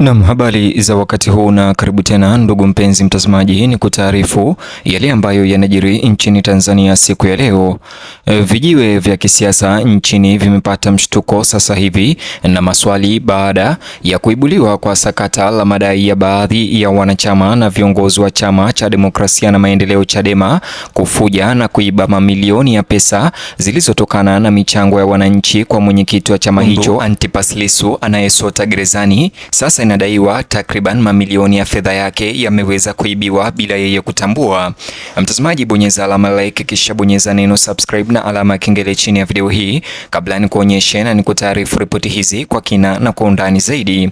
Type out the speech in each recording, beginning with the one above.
Naam, habari za wakati huu na karibu tena ndugu mpenzi mtazamaji, ni kutaarifu yale ambayo yanajiri nchini Tanzania siku ya leo. Vijiwe vya kisiasa nchini vimepata mshtuko sasa hivi na maswali baada ya kuibuliwa kwa sakata la madai ya baadhi ya wanachama na viongozi wa Chama cha Demokrasia na Maendeleo Chadema kufuja na kuiba mamilioni ya pesa zilizotokana na michango ya wananchi kwa mwenyekiti wa chama hicho Antipas Lissu anayesota gerezani. Sasa inadaiwa takriban mamilioni ya fedha yake yameweza kuibiwa bila yeye kutambua. Mtazamaji, bonyeza alama like kisha bonyeza neno subscribe na alama ya kengele chini ya video hii kabla ni kuonyeshe na ni kutaarifu ripoti hizi kwa kina na kwa undani zaidi.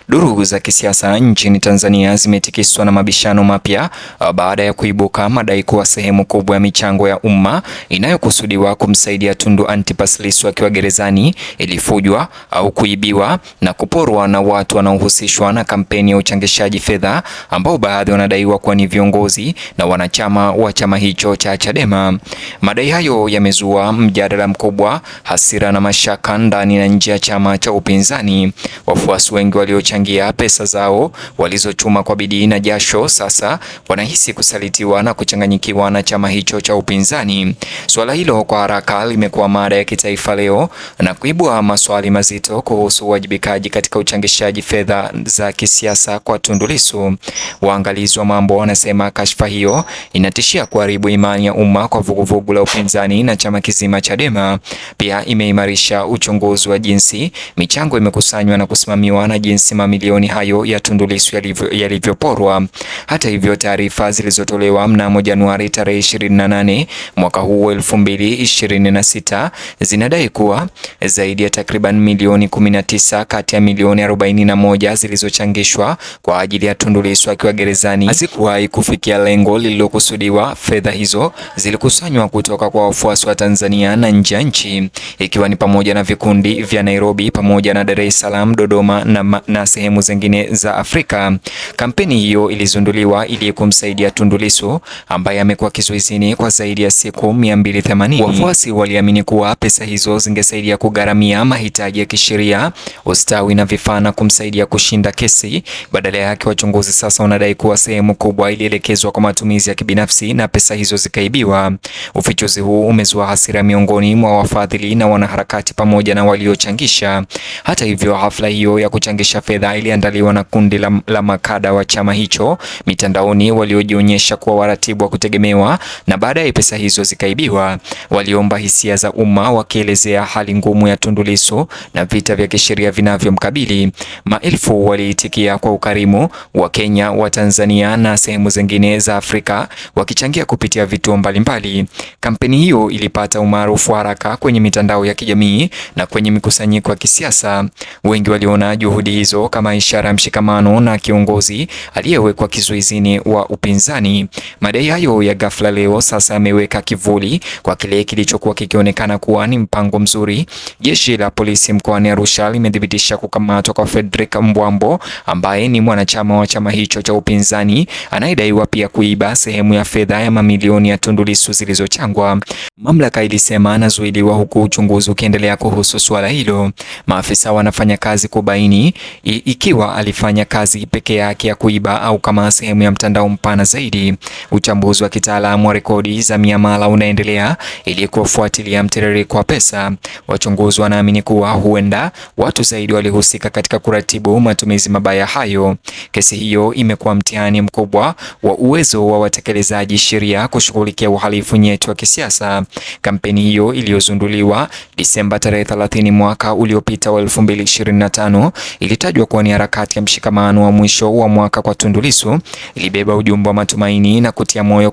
Duru za kisiasa nchini Tanzania zimetikiswa na mabishano mapya baada ya kuibuka madai kuwa sehemu kubwa ya michango ya umma inayokusudiwa kumsaidia Tundu Antipas Lissu akiwa gerezani ilifujwa au kuibiwa na kuporwa na watu wanaohusishwa na kampeni ya uchangishaji fedha ambao baadhi wanadaiwa kuwa ni viongozi na wanachama wa chama hicho cha Chadema. Madai hayo yamezua mjadala mkubwa, hasira na mashaka ndani na nje ya chama cha upinzani. Wafuasi wengi waliochangia pesa zao walizochuma kwa bidii na jasho sasa wanahisi kusalitiwa na kuchanganyikiwa na chama hicho cha upinzani. Suala hilo kwa haraka limekuwa mada ya kitaifa leo na kuibua maswali mazito kuhusu uwajibikaji katika uchangishaji fedha za kisiasa kwa Tundu Lissu. Waangalizi wa mambo wanasema kashfa hiyo inatishia kuharibu imani ya umma kwa vuguvugu la upinzani na chama kizima Chadema. Pia imeimarisha uchunguzi wa jinsi michango imekusanywa na kusimamiwa na jinsi mamilioni hayo ya Tundu Lissu yalivyoporwa. Hata hivyo, taarifa zilizotolewa mnamo Januari tarehe 28 mwaka huu 2026 zinadai kuwa zaidi ya takriban milioni 19 kati ya milioni 41 zilizochangishwa kwa ajili ya Tundu Lissu akiwa gerezani hazikuwahi kufikia lengo lililokusudiwa. Fedha hizo zilikusanywa kutoka kwa wafuasi wa Tanzania na nje ya nchi, ikiwa ni pamoja na vikundi vya Nairobi pamoja na Dar es Salaam, Dodoma na sehemu zingine za Afrika. Kampeni hiyo ilizunduliwa ili kumsaidia Tundu Lissu ambaye amekuwa kizuizini kwa zaidi ya siku 280. Wafuasi waliamini kuwa pesa hizo zingesaidia kugharamia mahitaji ya kisheria, ustawi na vifaa na kumsaidia kushinda kesi. Badala yake, wachunguzi sasa wanadai kuwa sehemu kubwa ilielekezwa kwa matumizi ya kibinafsi na pesa hizo zikaibiwa. Ufichuzi huu umezua hasira miongoni mwa wafadhili na wanaharakati pamoja na waliochangisha. Hata hivyo, hafla hiyo ya kuchangisha fedha iliandaliwa na kundi la makada wa chama hicho mitandaoni waliojionyesha kuwa waratibu wa kutegemewa, na baadaye pesa hizo zikaibiwa. Waliomba hisia za umma wakielezea hali ngumu ya Tundu Lissu na vita vya kisheria vinavyomkabili. Maelfu waliitikia kwa ukarimu, wa Kenya, wa Tanzania na sehemu zingine za Afrika wakichangia kupitia vituo mbalimbali. Kampeni hiyo ilipata umaarufu haraka kwenye mitandao ya kijamii na kwenye mikusanyiko ya kisiasa. Wengi waliona juhudi hizo kama ishara ya mshikamano na kiongozi aliyewekwa kizuizini wa upinzani. Madai hayo ya ghafla leo sasa yameweka kivuli kwa kile kilichokuwa kikionekana kuwa ni mpango mzuri. Jeshi la polisi mkoani Arusha limethibitisha kukamatwa kwa Frederick Mbwambo ambaye ni mwanachama wa chama hicho cha upinzani anayedaiwa pia kuiba sehemu ya fedha ya mamilioni ya Tundu Lissu zilizochangwa. Mamlaka ilisema anazuiliwa huku uchunguzi ukiendelea kuhusu suala hilo. Maafisa wanafanya kazi kubaini ikiwa alifanya kazi peke yake ya kuiba au kama sehemu ya mtandao mpana zaidi. Uchambuzi wa kitaalamu wa rekodi za miamala unaendelea ili kufuatilia mtiririko wa pesa. Wachunguzi wanaamini kuwa huenda watu zaidi walihusika katika kuratibu matumizi mabaya hayo. Kesi hiyo imekuwa mtihani mkubwa wa uwezo wa watekelezaji sheria kushughulikia uhalifu nyeti wa kisiasa. Kampeni hiyo iliyozunduliwa Disemba tarehe 30 mwaka uliopita wa 2025 ilitajwa kuwa ni harakati ya mshikamano wa mwisho wa mwaka kwa Tundu Lissu. Ilibeba ujumbe wa matumaini na kutia moyo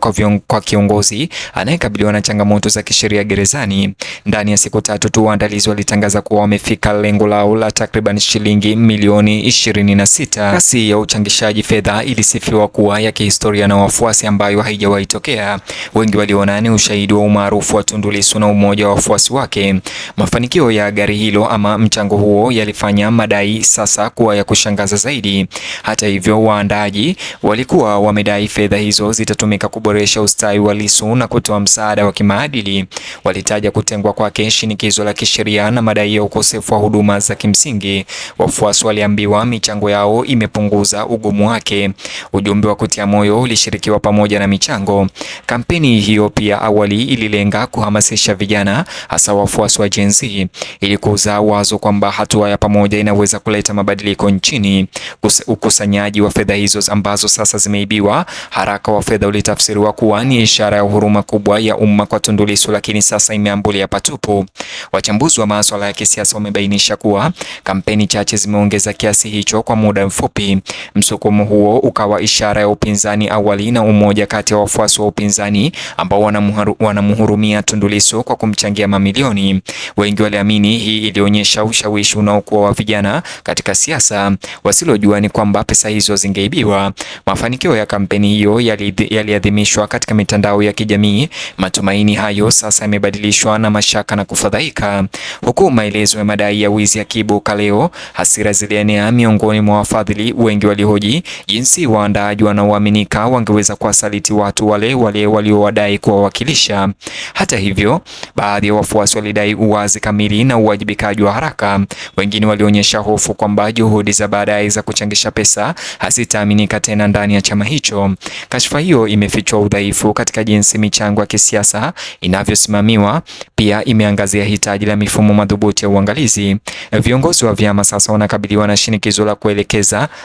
kwa kiongozi anayekabiliwa na changamoto za kisheria gerezani. Ndani ya siku tatu tu, waandalizi walitangaza kuwa wamefika lengo lao la takriban shilingi milioni 26. Kasi ya uchangishaji fedha ilisifiwa kuwa ya kihistoria na wafuasi ambayo haijawahi tokea. Wengi waliona ni ushahidi wa umaarufu wa Tundu Lissu na umoja wa wafuasi wake. Mafanikio ya gari hilo ama mchango huo yalifanya madai sasa kuwa ya kushangaza zaidi. Hata hivyo, waandaji walikuwa wamedai fedha hizo zitatumika kuboresha ustawi wa Lissu na kutoa msaada wa kimaadili. Walitaja kutengwa kwake, shinikizo la kisheria na madai ya ukosefu wa huduma za kimsingi. Wafuasi waliambiwa kuwa michango yao imepunguza ugumu wake. Ujumbe wa kutia moyo ulishirikiwa pamoja na michango. Kampeni hiyo pia awali ililenga kuhamasisha vijana, hasa wafuasi wa Gen Z, ili kuuza wazo kwamba hatua ya pamoja inaweza kuleta mabadiliko nchini. Ukusanyaji wa fedha hizo ambazo sasa zimeibiwa haraka wa fedha ulitafsiriwa kuwa ni ishara ya huruma kubwa ya umma kwa Tundu Lissu, lakini sasa imeambulia patupu. Wachambuzi wa masuala ya kisiasa wamebainisha kuwa kampeni chache zimeongeza kiasi hicho kwa muda mfupi. Msukumo huo ukawa ishara ya upinzani awali na umoja kati ya wafuasi wa upinzani ambao wanamhurumia Tundu Lissu kwa kumchangia mamilioni. Wengi waliamini hii ilionyesha ushawishi unaokuwa wa vijana katika siasa. Wasilojua ni kwamba pesa hizo zingeibiwa. Mafanikio ya kampeni hiyo yaliadhimishwa katika mitandao ya kijamii. Matumaini hayo sasa yamebadilishwa na mashaka na kufadhaika. Huku maelezo ya madai ya wizi yakiibuka leo, hasira zilienea miongoni mwa wafadhili. Wengi walihoji jinsi waandaaji wanaoaminika wangeweza kuwasaliti watu wale waliowadai kuwawakilisha. Hata hivyo, baadhi ya wafuasi walidai uwazi kamili na uwajibikaji wa haraka. Wengine walionyesha hofu kwamba juhudi za baadaye za kuchangisha pesa hazitaaminika tena ndani ya chama hicho. Kashfa hiyo imefichua udhaifu katika jinsi michango ya kisiasa inavyosimamiwa. Pia imeangazia hitaji la mifumo madhubuti ya uangalizi. Viongozi wa vyama sasa wanakabiliwa na shinikizo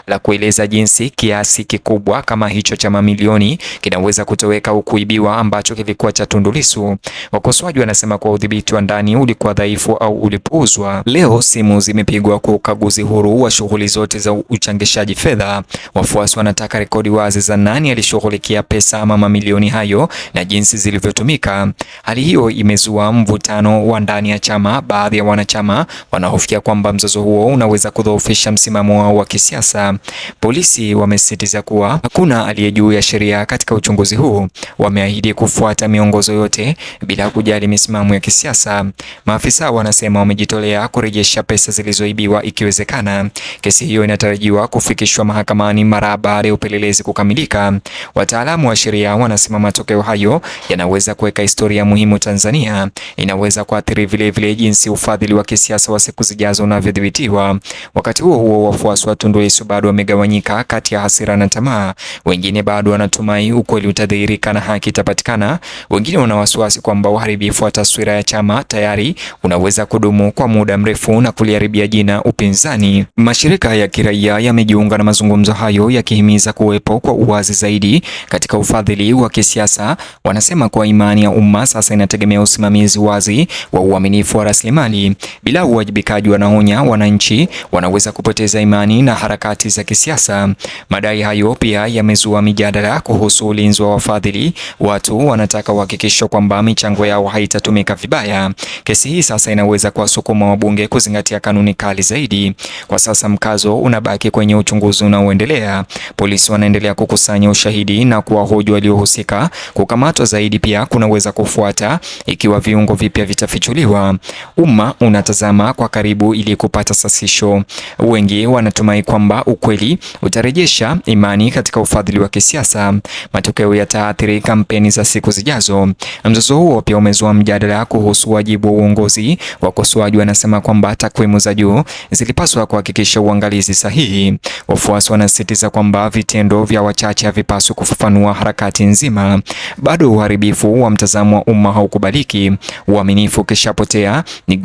la kueleza jinsi kiasi kikubwa kama hicho cha mamilioni kinaweza kutoweka au kuibiwa ambacho kilikuwa cha Tundu Lissu. Wakosoaji wanasema kwa udhibiti wa ndani ulikuwa dhaifu au ulipuuzwa. Leo simu zimepigwa kwa ukaguzi huru wa shughuli zote za uchangishaji fedha. Wafuasi wanataka rekodi wazi za nani alishughulikia pesa ama mamilioni hayo na jinsi zilivyotumika. Hali hiyo imezua mvutano wa ndani ya chama. Baadhi ya wanachama wanahofia kwamba mzozo huo unaweza kudhoofisha msimamo wao wa kisiasa. Polisi wamesisitiza kuwa hakuna aliye juu ya sheria katika uchunguzi huu. Wameahidi kufuata miongozo yote bila kujali misimamo ya kisiasa. Maafisa wanasema wamejitolea kurejesha pesa zilizoibiwa ikiwezekana. Kesi hiyo inatarajiwa kufikishwa mahakamani mara baada ya upelelezi kukamilika. Wataalamu wa sheria wanasema matokeo hayo yanaweza kuweka historia muhimu Tanzania. Inaweza kuathiri vile jinsi ufadhili wa kisiasa wa siku zijazo unavyodhibitiwa. Wakati huo wafuasi wa Tundu Lissu bado wamegawanyika kati ya hasira na tamaa. Wengine bado wanatumai ukweli utadhihirika na haki itapatikana. Wengine wana wasiwasi kwamba uharibifu wa taswira ya chama tayari unaweza kudumu kwa muda mrefu na kuliharibia jina upinzani. Mashirika ya kiraia yamejiunga na mazungumzo hayo yakihimiza kuwepo kwa uwazi zaidi katika ufadhili wa kisiasa. Wanasema kwa imani ya umma sasa inategemea usimamizi wazi wa uaminifu wa rasilimali. Bila uwajibikaji, wanaonya wananchi wanaweza kupoteza imani na harakati za kisiasa. Madai hayo pia yamezua mijadala kuhusu ulinzi wa wafadhili. Watu wanataka uhakikisho kwamba michango yao haitatumika vibaya. Kesi hii sasa inaweza kuwasukuma wabunge kuzingatia kanuni kali zaidi. Kwa sasa mkazo unabaki kwenye uchunguzi unaoendelea. Polisi wanaendelea kukusanya ushahidi na kuwahoji waliohusika. Kukamatwa zaidi pia kunaweza kufuata ikiwa viungo vipya vitafichuliwa. Umma unatazama kwa karibu ili kupata sasisho. Wengi wanatumai kwamba ukweli utarejesha imani katika ufadhili wa kisiasa. Matokeo yataathiri kampeni za siku zijazo. Mzozo huo pia umezua mjadala kuhusu wajibu wa uongozi. Wakosoaji wanasema kwamba takwimu za juu zilipaswa kuhakikisha uangalizi sahihi. Wafuasi wanasisitiza kwamba vitendo vya wachache havipaswi kufafanua harakati nzima. Bado uharibifu wa mtazamo wa umma haukubaliki. Uaminifu ukishapotea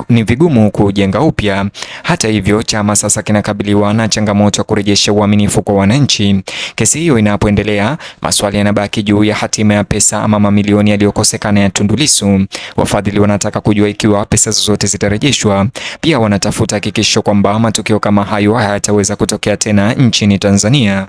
ni vigumu kujenga upya. Hata hivyo, chama sasa kinakabiliwa na changamoto ya kurejesha uaminifu kwa wananchi. Kesi hiyo inapoendelea, maswali yanabaki juu ya hatima ya pesa ama mamilioni yaliyokosekana ya Tundu Lissu. Wafadhili wanataka kujua ikiwa pesa zote zitarejeshwa. Pia wanatafuta hakikisho kwamba matukio kama hayo hayataweza kutokea tena nchini Tanzania.